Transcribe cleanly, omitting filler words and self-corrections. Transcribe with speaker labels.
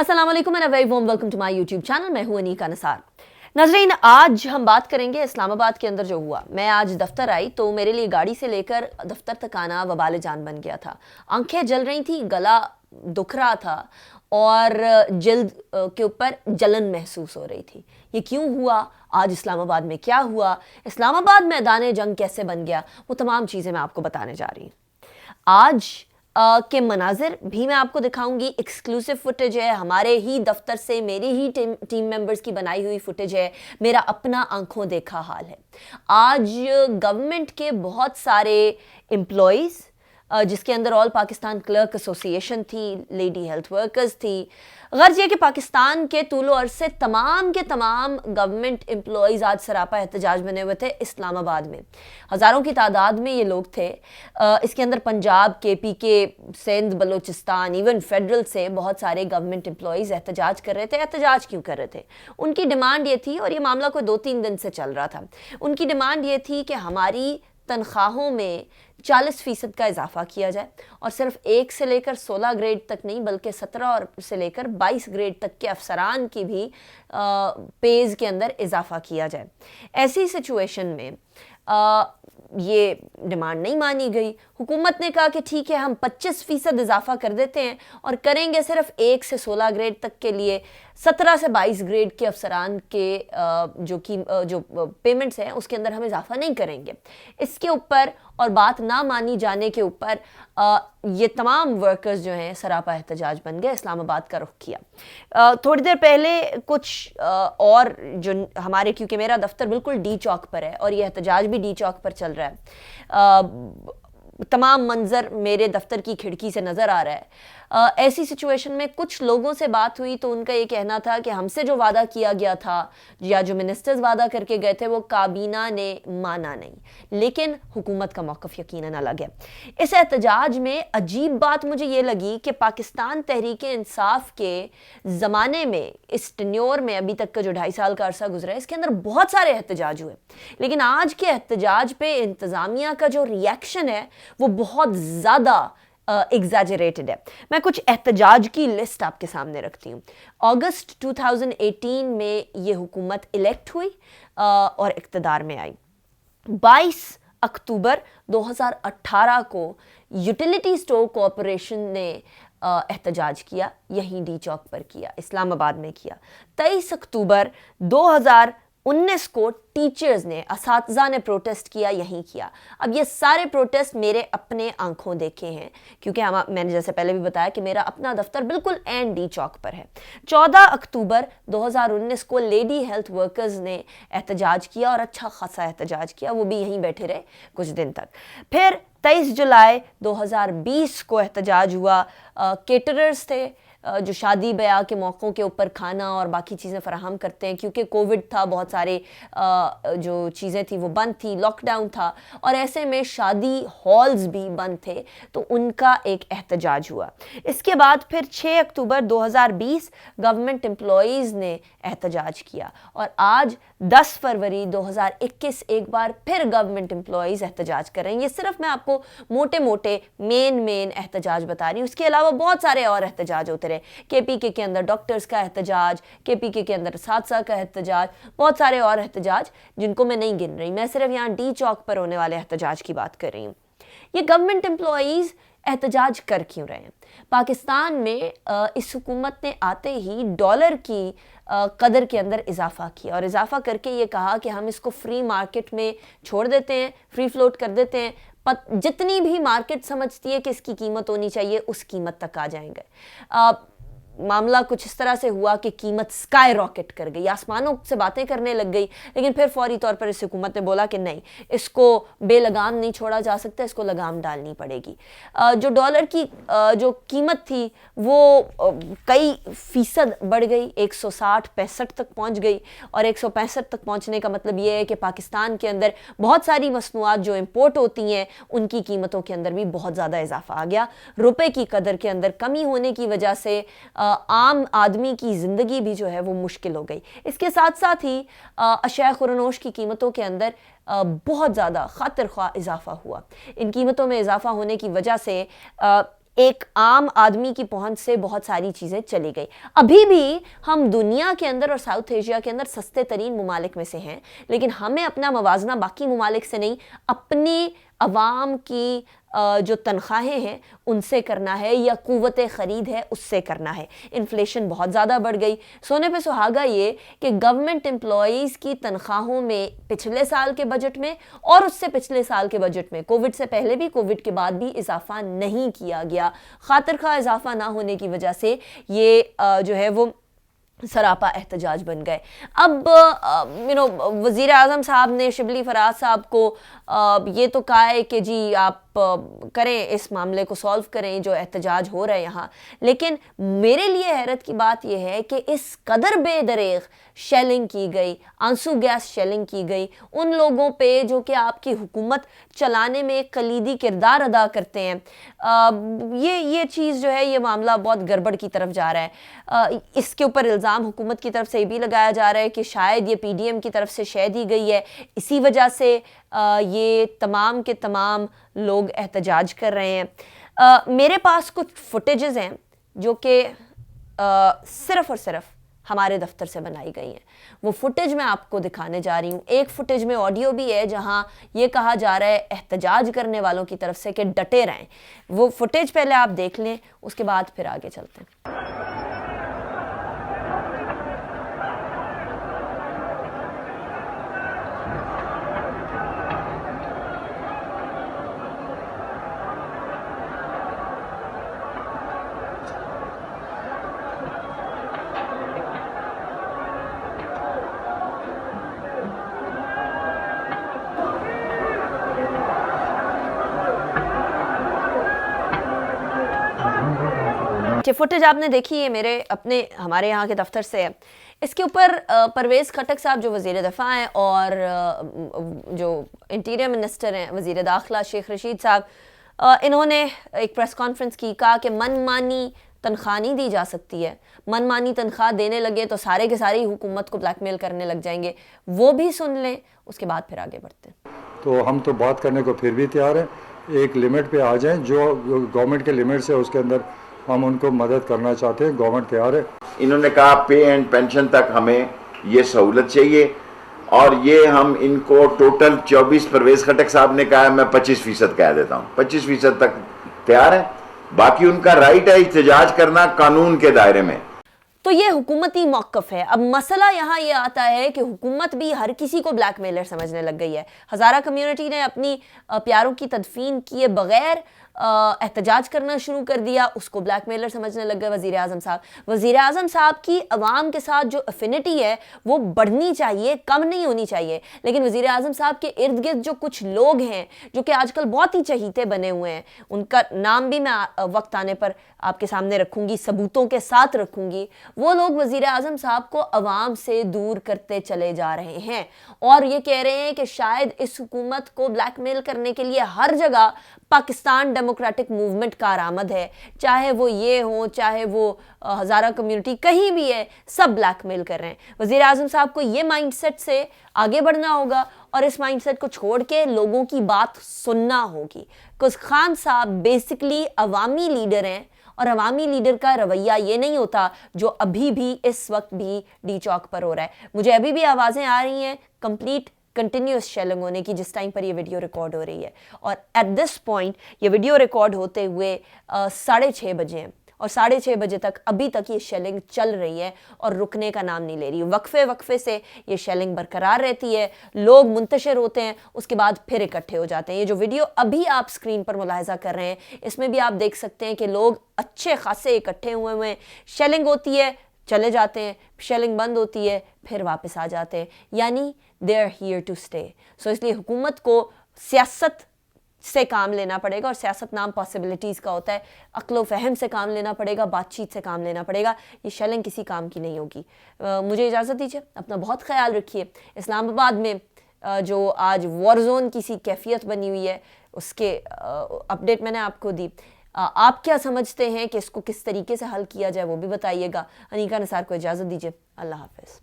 Speaker 1: अस्सलाम वालेकुम and a very warm welcome to my YouTube channel. मैं हूं अनीका नसार। नाज़रीन, आज हम बात करेंगे इस्लामाबाद के अंदर जो हुआ। मैं आज दफ्तर आई तो मेरे लिए गाड़ी से लेकर दफ्तर तक आना वबाल जान बन गया था। आंखें जल रही थी, गला दुख रहा था और जल्द के ऊपर जलन महसूस हो रही थी। ये क्यों हुआ? आज इस्लामाबाद में क्या हुआ? इस्लामाबाद मैदान जंग कैसे बन गया? वो तमाम चीज़ें मैं आपको बताने जा रही हूँ। आज के मनाजिर भी मैं आपको दिखाऊंगी। एक्सक्लूसिव फुटेज है, हमारे ही दफ्तर से मेरी ही टीम मेंबर्स की बनाई हुई फुटेज है, मेरा अपना आंखों देखा हाल है। आज गवर्नमेंट के बहुत सारे एम्प्लॉयज़, जिसके अंदर ऑल पाकिस्तान क्लर्क एसोसिएशन थी, लेडी हेल्थ वर्कर्स थी, गर्ज ये कि पाकिस्तान के तूलो अर्ज से तमाम के तमाम गवर्नमेंट एम्प्लॉयज़ आज सरापा एहतजाज बने हुए थे इस्लामाबाद में। हज़ारों की तादाद में ये लोग थे। इसके अंदर Punjab, KPK, Sindh, Balochistan, even federal से बहुत सारे गवर्नमेंट एम्प्लॉयज़ एहतजाज कर रहे थे। एहतजाज क्यों कर रहे थे? उनकी डिमांड ये थी, और ये मामला कोई 2-3 दिन से चल रहा था। उनकी डिमांड ये थी कि हमारी तनख्वाहों में 40% का इजाफा किया जाए, और सिर्फ 1 से लेकर 16 ग्रेड तक नहीं बल्कि 17 से लेकर 22 ग्रेड तक के अफसरान की भी पेज के अंदर इजाफा किया जाए। ऐसी सिचुएशन में ये डिमांड नहीं मानी गई। हुकूमत ने कहा कि ठीक है, हम 25% इजाफा कर देते हैं और करेंगे सिर्फ 1 से 16 ग्रेड तक के लिए। 17 से 22 ग्रेड के अफसरान के जो पेमेंट्स हैं उसके अंदर हम इजाफा नहीं करेंगे। इसके ऊपर और बात ना मानी जाने के ऊपर ये तमाम वर्कर्स जो हैं सरापा एहतजाज बन गए, इस्लामाबाद का रुख किया। थोड़ी देर पहले कुछ और जो हमारे, क्योंकि मेरा दफ्तर बिल्कुल डी चौक पर है और ये एहतजाज भी डी चौक पर चल रहा है, तमाम मंजर मेरे दफ्तर की खिड़की से नज़र आ रहा है। ऐसी सिचुएशन में कुछ लोगों से बात हुई तो उनका ये कहना था कि हमसे जो वादा किया गया था या जो मिनिस्टर्स वादा करके गए थे वो काबीना ने माना नहीं, लेकिन हुकूमत का मौक़िफ़ यकीनन अलग है। इस एहतजाज में अजीब बात मुझे ये लगी कि पाकिस्तान तहरीक इंसाफ के ज़माने में, इस टेन्योर में, अभी तक का जो 2.5 साल का अरसा गुजरा है, इसके अंदर बहुत सारे एहतजाज हुए, लेकिन आज के एहतजाज पे इंतज़ामिया का जो रिएक्शन है वो बहुत ज़्यादा एग्जैजरेटेड है। मैं कुछ एहतजाज की लिस्ट आपके सामने रखती हूँ। अगस्त 2018 में ये हुकूमत इलेक्ट हुई और इक़्तिदार में आई। 22 अक्टूबर 2018 को यूटिलिटी स्टोर कॉरपोरेशन ने एहतजाज किया, यहीं डी चौक पर किया, इस्लामाबाद में किया। 23 अक्टूबर 2019 को टीचर्स ने, असातिज़ा ने प्रोटेस्ट किया, यहीं किया। अब ये सारे प्रोटेस्ट मेरे अपने आंखों देखे हैं, क्योंकि मैंने जैसे पहले भी बताया कि मेरा अपना दफ्तर बिल्कुल एन डी चौक पर है। 14 अक्टूबर 2019 को लेडी हेल्थ वर्कर्स ने एहतजाज किया और अच्छा खासा एहतजाज किया, वो भी यहीं बैठे रहे कुछ दिन तक। फिर 23 जुलाई 2020 को एहतजाज हुआ। केटरर्स थे जो शादी ब्याह के मौक़ों के ऊपर खाना और बाकी चीज़ें फ़राहम करते हैं, क्योंकि कोविड था, बहुत सारे जो चीज़ें थी वो बंद थी, लॉकडाउन था, और ऐसे में शादी हॉल्स भी बंद थे, तो उनका एक एहतजाज हुआ। इसके बाद फिर 6 अक्टूबर 2020 गवर्नमेंट एम्प्लॉयज़ ने एहतजाज किया, और आज 10 फरवरी 2021 एक बार फिर गवर्नमेंट एम्प्लॉयज़ एहतजाज कर रहे हैं। ये सिर्फ मैं आपको मोटे मोटे मेन एहतजाज बता रही हूँ, उसके अलावा बहुत सारे और एहतजाज होते रहे। KPK के अंदर डॉक्टर्स का एहतजाज, KPK के अंदर सादसा का एहतजाज, बहुत सारे और एहतजाज जिनको मैं नहीं गिन रही। मैं सिर्फ यहाँ डी चौक पर होने वाले एहतजाज की बात कर रही हूँ। ये गवर्नमेंट एम्प्लॉयज़ एहतजाज कर क्यों रहे हैं? पाकिस्तान में इस हुकूमत ने आते ही डॉलर की कदर के अंदर इजाफा किया, और इजाफा करके ये कहा कि हम इसको फ्री मार्केट में छोड़ देते हैं, फ्री फ्लोट कर देते हैं। जितनी भी मार्केट समझती है कि इसकी कीमत होनी चाहिए उस कीमत तक आ जाएंगे। मामला कुछ इस तरह से हुआ कि कीमत स्काई रॉकेट कर गई, आसमानों से बातें करने लग गई, लेकिन फिर फौरी तौर पर इस हुकूमत ने बोला कि नहीं, इसको बेलगाम नहीं छोड़ा जा सकता, इसको लगाम डालनी पड़ेगी। जो डॉलर की जो कीमत थी वो कई फीसद बढ़ गई, 160-65 तक पहुंच गई, और 165 तक पहुंचने का मतलब ये है कि पाकिस्तान के अंदर बहुत सारी मसनूआत जो इम्पोर्ट होती हैं उनकी कीमतों के अंदर भी बहुत ज़्यादा इजाफा आ गया। रुपए की कदर के अंदर कमी होने की वजह से आम आदमी की ज़िंदगी भी जो है वो मुश्किल हो गई। इसके साथ साथ ही अशिया खुरनोश की कीमतों के अंदर बहुत ज़्यादा खातिर ख्वाह इजाफा हुआ। इन कीमतों में इजाफा होने की वजह से ایک عام آدمی کی پہنچ سے بہت ساری چیزیں چلی گئی. ابھی بھی ہم دنیا کے اندر اور ساؤتھ ایشیا کے اندر سستے ترین ممالک میں سے ہیں, لیکن ہمیں اپنا موازنہ باقی ممالک سے نہیں, اپنی عوام کی جو تنخواہیں ہیں ان سے کرنا ہے, یا قوت خرید ہے اس سے کرنا ہے. انفلیشن بہت زیادہ بڑھ گئی. سونے پہ سہاگا یہ کہ گورنمنٹ امپلائیز کی تنخواہوں میں پچھلے سال کے بجٹ میں اور اس سے پچھلے سال کے بجٹ میں, کووڈ سے پہلے بھی کووڈ کے بعد بھی اضافہ نہیں کیا گیا. خاطر خواہ اضافہ نہ ہونے کی وجہ سے یہ جو ہے وہ سراپا احتجاج بن گئے. اب وزیر اعظم صاحب نے شبلی فراز صاحب کو یہ تو کہا ہے کہ جی آپ کریں, اس معاملے کو سولو کریں جو احتجاج ہو رہا ہے یہاں, لیکن میرے لیے حیرت کی بات یہ ہے کہ اس قدر بے دریغ شیلنگ کی گئی, آنسو گیس شیلنگ کی گئی ان لوگوں پہ جو کہ آپ کی حکومت چلانے میں ایک کلیدی کردار ادا کرتے ہیں. یہ چیز جو ہے, یہ معاملہ بہت گڑبڑ کی طرف جا رہا ہے. اس کے اوپر الزام حکومت کی طرف سے یہ بھی لگایا جا رہا ہے کہ شاید یہ پی ڈی ایم کی طرف سے شے دی گئی ہے, اسی وجہ سے یہ تمام کے تمام لوگ احتجاج کر رہے ہیں. میرے پاس کچھ فوٹیجز ہیں جو کہ صرف اور صرف ہمارے دفتر سے بنائی گئی ہیں. وہ فوٹیج میں آپ کو دکھانے جا رہی ہوں. ایک فوٹیج میں آڈیو بھی ہے جہاں یہ کہا جا رہا ہے احتجاج کرنے والوں کی طرف سے کہ ڈٹے رہیں. وہ فوٹیج پہلے آپ دیکھ لیں, اس کے بعد پھر آگے چلتے ہیں. کہ فوٹیج آپ نے دیکھی ہے میرے ہمارے یہاں کے دفتر سے ہے. اس کے اوپر پرویز خٹک صاحب جو وزیر دفاع ہیں اور جو انٹیریئر منسٹر ہیں وزیر داخلہ شیخ رشید صاحب, انہوں نے ایک پریس کانفرنس کی, کہا کہ من مانی تنخواہ نہیں دی جا سکتی ہے, من مانی تنخواہ دینے لگے تو سارے کے سارے حکومت کو بلیک میل کرنے لگ جائیں گے. وہ بھی سن لیں, اس کے بعد پھر آگے بڑھتے ہیں.
Speaker 2: تو ہم تو بات کرنے کو پھر بھی تیار ہیں, ایک لمٹ پہ آ جائیں, جو گورنمنٹ کے لمٹ سے اس کے اندر ہم ان کو مدد کرنا چاہتے ہیں, گورنمنٹ تیار ہے.
Speaker 3: انہوں نے کہا پے اینڈ پینشن تک ہمیں یہ سہولت چاہیے, اور یہ ہم ان کو ٹوٹل 24, پرویز خٹک صاحب نے کہا میں 25% کہہ دیتا ہوں, 25% تک تیار ہے. باقی ان کا رائٹ ہے احتجاج کرنا قانون کے دائرے میں.
Speaker 1: تو یہ حکومتی موقف ہے. اب مسئلہ یہاں یہ آتا ہے کہ حکومت بھی ہر کسی کو بلیک میلر سمجھنے لگ گئی ہے. ہزارہ کمیونٹی نے اپنی پیاروں کی تدفین کیے بغیر احتجاج کرنا شروع کر دیا, اس کو بلیک میلر سمجھنے لگ گئے وزیر اعظم صاحب. وزیر اعظم صاحب کی عوام کے ساتھ جو افینٹی ہے وہ بڑھنی چاہیے, کم نہیں ہونی چاہیے. لیکن وزیر اعظم صاحب کے ارد گرد جو کچھ لوگ ہیں جو کہ آج کل بہت ہی چہیتے بنے ہوئے ہیں, ان کا نام بھی میں وقت آنے پر آپ کے سامنے رکھوں گی, ثبوتوں کے ساتھ رکھوں گی. وہ لوگ وزیر اعظم صاحب کو عوام سے دور کرتے چلے جا رہے ہیں, اور یہ کہہ رہے ہیں کہ شاید اس حکومت کو بلیک میل کرنے کے لیے ہر جگہ پاکستان ڈیموکریٹک موومنٹ کارآمد ہے. چاہے وہ یہ ہوں, چاہے وہ ہزارہ کمیونٹی, کہیں بھی ہے, سب بلیک میل کر رہے ہیں. وزیر اعظم صاحب کو یہ مائنڈ سیٹ سے آگے بڑھنا ہوگا, اور اس مائنڈ سیٹ کو چھوڑ کے لوگوں کی بات سننا ہوگی. کچھ خان صاحب بیسکلی عوامی لیڈر ہیں, اور عوامی لیڈر کا رویہ یہ نہیں ہوتا جو ابھی بھی اس وقت بھی ڈی چوک پر ہو رہا ہے. مجھے ابھی بھی آوازیں آ رہی ہیں کمپلیٹ کنٹینیوس شیلنگ ہونے کی جس ٹائم پر یہ ویڈیو ریکارڈ ہو رہی ہے, اور ایٹ دس پوائنٹ یہ ویڈیو ریکارڈ ہوتے ہوئے 6:30 بجے ہیں, اور 6:30 بجے تک ابھی تک یہ شیلنگ چل رہی ہے اور رکنے کا نام نہیں لے رہی. وقفے سے یہ شیلنگ برقرار رہتی ہے, لوگ منتشر ہوتے ہیں, اس کے بعد پھر اکٹھے ہو جاتے ہیں. یہ جو ویڈیو ابھی آپ سکرین پر ملاحظہ کر رہے ہیں, اس میں بھی آپ دیکھ سکتے ہیں کہ لوگ اچھے خاصے اکٹھے ہوئے ہیں. شیلنگ ہوتی ہے, چلے جاتے ہیں, شیلنگ بند ہوتی ہے, پھر واپس آ جاتے ہیں. یعنی they are here to stay. سو اس لیے حکومت کو سیاست سے کام لینا پڑے گا, اور سیاست نام پاسبلٹیز کا ہوتا ہے. عقل و فہم سے کام لینا پڑے گا, بات چیت سے کام لینا پڑے گا. یہ شیلنگ کسی کام کی نہیں ہوگی. مجھے اجازت دیجیے, اپنا بہت خیال رکھیے. اسلام آباد میں جو آج وار زون کی سی کیفیت بنی ہوئی ہے, اس کے اپڈیٹ میں نے آپ کو دی. آپ کیا سمجھتے ہیں کہ اس کو کس طریقے سے حل کیا جائے وہ بھی بتائیے گا. انیکا نثار کو اجازت دیجیے. اللہ حافظ.